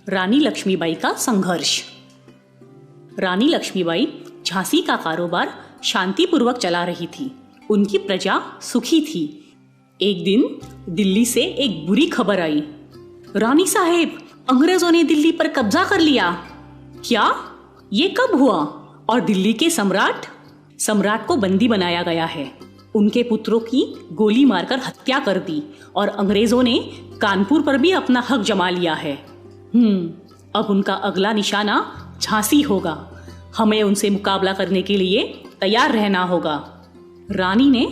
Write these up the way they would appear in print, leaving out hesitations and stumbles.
रानी लक्ष्मीबाई का संघर्ष। रानी लक्ष्मीबाई झांसी का कारोबार शांतिपूर्वक चला रही थी। उनकी प्रजा सुखी थी। एक दिन दिल्ली से एक बुरी खबर आई। रानी साहेब, अंग्रेजों ने दिल्ली पर कब्जा कर लिया। क्या? ये कब हुआ? और दिल्ली के सम्राट को बंदी बनाया गया है। उनके पुत्रों की गोली मारकर हत्या कर दी और अंग्रेजों ने कानपुर पर भी अपना हक जमा लिया है। अब उनका अगला निशाना झांसी होगा। हमें उनसे मुकाबला करने के लिए तैयार रहना होगा। रानी ने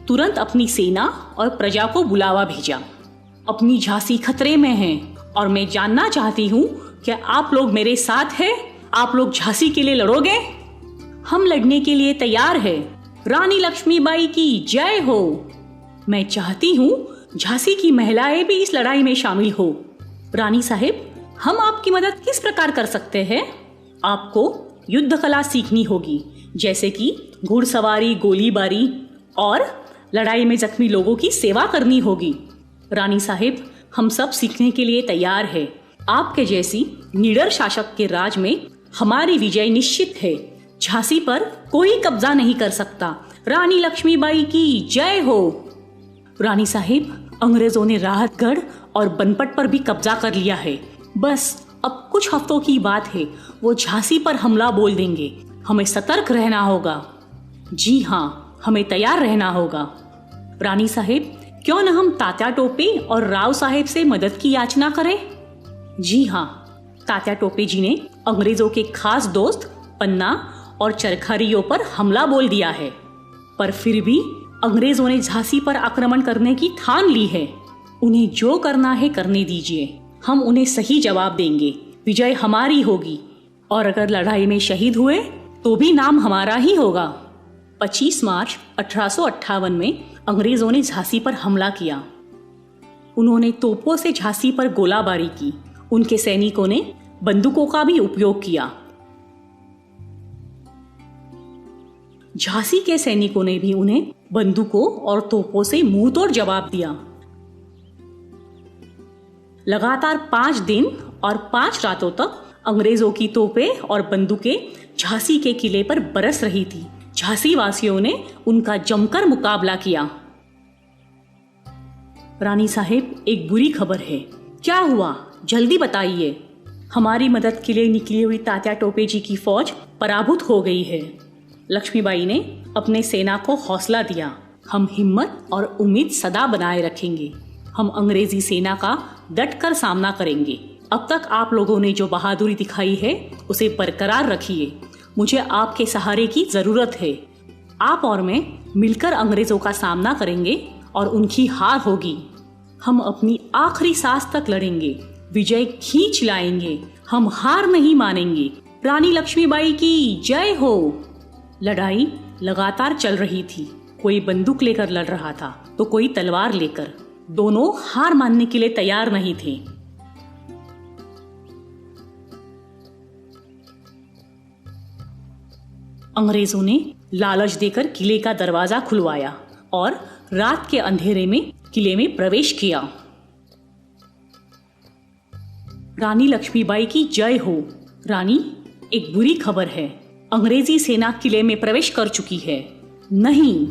तुरंत अपनी सेना और प्रजा को बुलावा भेजा। अपनी झांसी खतरे में है और मैं जानना चाहती हूँ कि आप लोग मेरे साथ हैं? आप लोग झांसी के लिए लड़ोगे? हम लड़ने के लिए तैयार है। रानी लक्ष्मीबाई की जय हो। मैं चाहती हूँ झांसी की महिलाएं भी इस लड़ाई में शामिल हो। रानी साहेब, हम आपकी मदद किस प्रकार कर सकते हैं? आपको युद्ध कला सीखनी होगी, जैसे कि घुड़सवारी, गोलीबारी और लड़ाई में जख्मी लोगों की सेवा करनी होगी। रानी साहेब, हम सब सीखने के लिए तैयार है। आपके जैसी निडर शासक के राज में हमारी विजय निश्चित है। झांसी पर कोई कब्जा नहीं कर सकता। रानी लक्ष्मीबाई की जय हो। रानी साहिब, अंग्रेजों ने राहतगढ़ और बनपट पर भी कब्जा कर लिया है। बस अब कुछ हफ्तों की बात है, वो झांसी पर हमला बोल देंगे। हमें सतर्क रहना होगा। जी हाँ, हमें तैयार रहना होगा। रानी साहिब, क्यों न हम तात्या टोपे और राव साहेब से मदद की याचना करें? जी हाँ, तात्या टोपे जी ने अंग्रेजों के खास दोस्त पन्ना और चरखरियों पर हमला बोल दिया है, पर फिर भी अंग्रेजों ने झांसी पर आक्रमण करने की ठान ली है। उन्हें जो करना है करने दीजिए। हम उन्हें सही जवाब देंगे। विजय हमारी होगी और अगर लड़ाई में शहीद हुए तो भी नाम हमारा ही होगा। 25 मार्च 1858 में अंग्रेजों ने झांसी पर हमला किया। उन्होंने तोपों से झांसी पर गोलाबारी की। उनके सैनिकों ने बंदूकों का भी उपयोग किया। झांसी के सैनिकों ने भी उन्हें बंदूकों और तोपों से मुंहतोड़ जवाब दिया। लगातार 5 दिन और 5 रातों तक अंग्रेजों की तोपें और बंदूकें झांसी के किले पर बरस रही थी। झांसी वासियों ने उनका जमकर मुकाबला किया। रानी साहेब, एक बुरी खबर है। क्या हुआ? जल्दी बताइए। हमारी मदद के लिए निकली हुई तात्या टोपे जी की फौज पराभूत हो गई है। लक्ष्मीबाई ने अपने सेना को हौसला दिया। हम हिम्मत और उम्मीद सदा बनाए रखेंगे। हम अंग्रेजी सेना का डटकर सामना करेंगे। अब तक आप लोगों ने जो बहादुरी दिखाई है उसे बरकरार रखिए। मुझे आपके सहारे की जरूरत है। आप और मैं मिलकर अंग्रेजों का सामना करेंगे और उनकी हार होगी। हम अपनी आखिरी सांस तक लड़ेंगे। विजय खींच लाएंगे। हम हार नहीं मानेंगे। रानी लक्ष्मीबाई की जय हो। लड़ाई लगातार चल रही थी। कोई बंदूक लेकर लड़ रहा था तो कोई तलवार लेकर। दोनों हार मानने के लिए तैयार नहीं थे। अंग्रेजों ने लालच देकर किले का दरवाजा खुलवाया और रात के अंधेरे में किले में प्रवेश किया। रानी लक्ष्मीबाई की जय हो। रानी, एक बुरी खबर है। अंग्रेजी सेना किले में प्रवेश कर चुकी है। नहीं,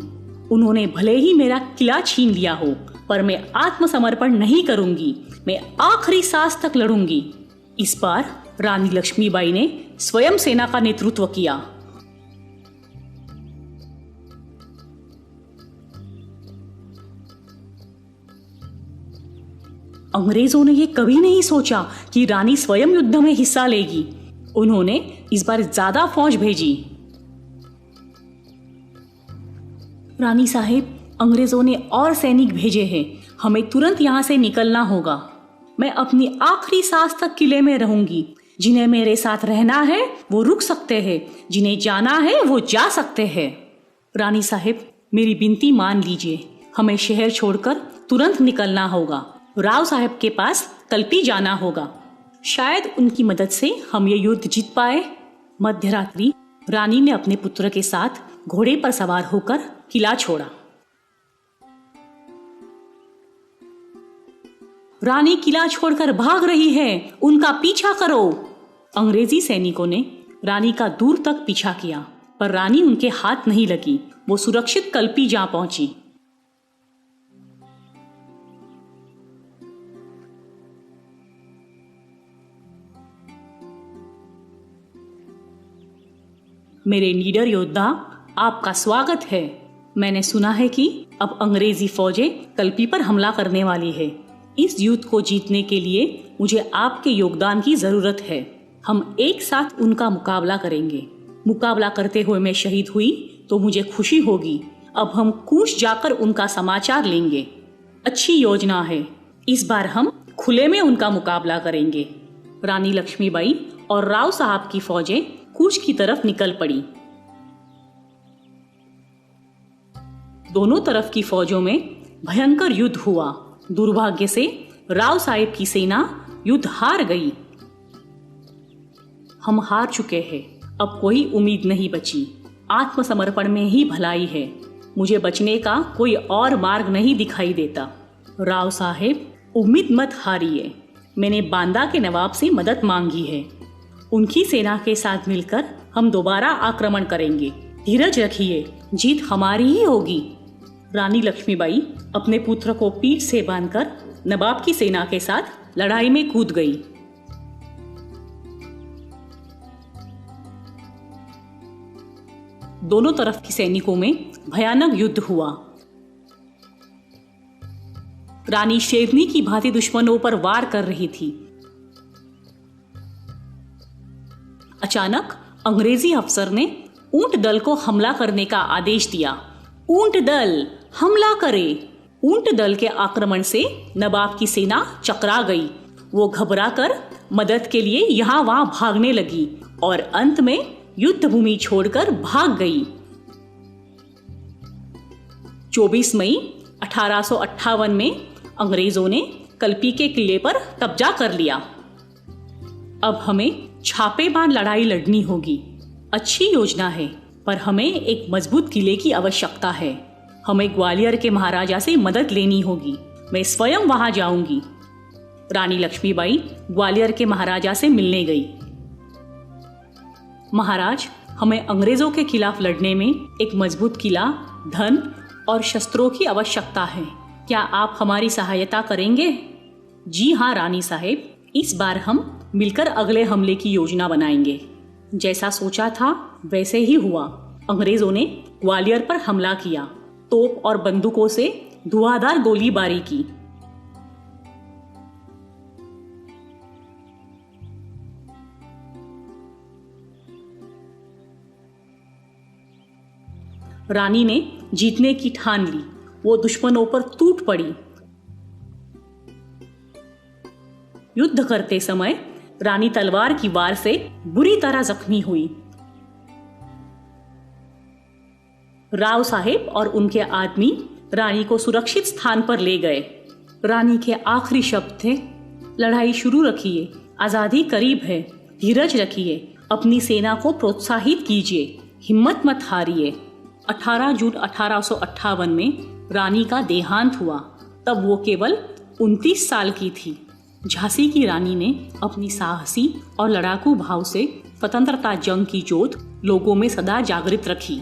उन्होंने भले ही मेरा किला छीन लिया हो, पर मैं आत्मसमर्पण नहीं करूंगी। मैं आखिरी सांस तक लड़ूंगी। इस बार रानी लक्ष्मीबाई ने स्वयं सेना का नेतृत्व किया। अंग्रेजों ने यह कभी नहीं सोचा कि रानी स्वयं युद्ध में हिस्सा लेगी। उन्होंने इस बार ज्यादा फौज भेजी। रानी साहेब, अंग्रेजों ने और सैनिक भेजे हैं। हमें तुरंत यहाँ से निकलना होगा। मैं अपनी आखिरी सांस तक किले में रहूंगी। जिन्हें मेरे साथ रहना है वो रुक सकते हैं। जिन्हें जाना है वो जा सकते हैं। रानी साहेब, मेरी विनती मान लीजिए। हमें शहर छोड़कर तुरंत निकलना होगा। राव साहब के पास कल्पी जाना होगा। शायद उनकी मदद से हम ये युद्ध जीत पाए। मध्यरात्रि रानी ने अपने पुत्र के साथ घोड़े पर सवार होकर किला छोड़ा। रानी किला छोड़कर भाग रही है, उनका पीछा करो। अंग्रेजी सैनिकों ने रानी का दूर तक पीछा किया, पर रानी उनके हाथ नहीं लगी। वो सुरक्षित कल्पी जा पहुंची। मेरे नीडर योद्धा, आपका स्वागत है। मैंने सुना है कि अब अंग्रेजी फौजें कल्पी पर हमला करने वाली है। इस युद्ध को जीतने के लिए मुझे आपके योगदान की जरूरत है। हम एक साथ उनका मुकाबला करेंगे। मुकाबला करते हुए मैं शहीद हुई तो मुझे खुशी होगी। अब हम कूच जाकर उनका समाचार लेंगे। अच्छी योजना है। इस बार हम खुले में उनका मुकाबला करेंगे। रानी लक्ष्मीबाई और राव साहब की फौजें कूच की तरफ निकल पड़ी। दोनों तरफ की फौजों में भयंकर युद्ध हुआ। दुर्भाग्य से राव साहब की सेना युद्ध हार गई। हम हार चुके हैं। अब कोई उम्मीद नहीं बची। आत्मसमर्पण में ही भलाई है। मुझे बचने का कोई और मार्ग नहीं दिखाई देता। राव साहब, उम्मीद मत हारिए। मैंने बांदा के नवाब से मदद मांगी है। उनकी सेना के साथ मिलकर हम दोबारा आक्रमण करेंगे। धीरज रखिए, जीत हमारी ही होगी। रानी लक्ष्मीबाई अपने पुत्र को पीठ से बांधकर नवाब की सेना के साथ लड़ाई में कूद गई। दोनों तरफ के सैनिकों में भयानक युद्ध हुआ। रानी शेरनी की भांति दुश्मनों पर वार कर रही थी। अचानक अंग्रेजी अफसर ने ऊंट दल को हमला करने का आदेश दिया। ऊंट दल हमला करे। ऊंट दल के आक्रमण से नवाब की सेना चकरा गई। वो घबराकर मदद के लिए यहाँ वहां भागने लगी और अंत में युद्ध भूमि छोड़कर भाग गई। 24 मई 1858 में अंग्रेजों ने कल्पी के किले पर कब्जा कर लिया। अब हमें छापेमार लड़ाई लड़नी होगी। अच्छी योजना है, पर हमें एक मजबूत किले की आवश्यकता है। हमें ग्वालियर के महाराजा से मदद लेनी होगी। मैं स्वयं वहां जाऊंगी। रानी लक्ष्मीबाई ग्वालियर के महाराजा से मिलने गई। महाराज, हमें अंग्रेजों के खिलाफ लड़ने में एक मजबूत किला, धन और शस्त्रों की आवश्यकता है। क्या आप हमारी सहायता करेंगे? जी हाँ रानी साहेब, इस बार हम मिलकर अगले हमले की योजना बनाएंगे। जैसा सोचा था वैसे ही हुआ। अंग्रेजों ने ग्वालियर पर हमला किया। तोप और बंदूकों से धुआंधार गोलीबारी की। रानी ने जीतने की ठान ली। वो दुश्मनों पर टूट पड़ी। युद्ध करते समय रानी तलवार की वार से बुरी तरह जख्मी हुई। राव साहेब और उनके आदमी रानी को सुरक्षित स्थान पर ले गए। रानी के आखिरी शब्द थे, लड़ाई शुरू रखिए, आजादी करीब है। धीरज रखिए, अपनी सेना को प्रोत्साहित कीजिए, हिम्मत मत हारिए। 18 जून 1858 में रानी का देहांत हुआ। तब वो केवल 29 साल की थी। झांसी की रानी ने अपनी साहसी और लड़ाकू भाव से स्वतंत्रता जंग की जोत लोगों में सदा जागृत रखी।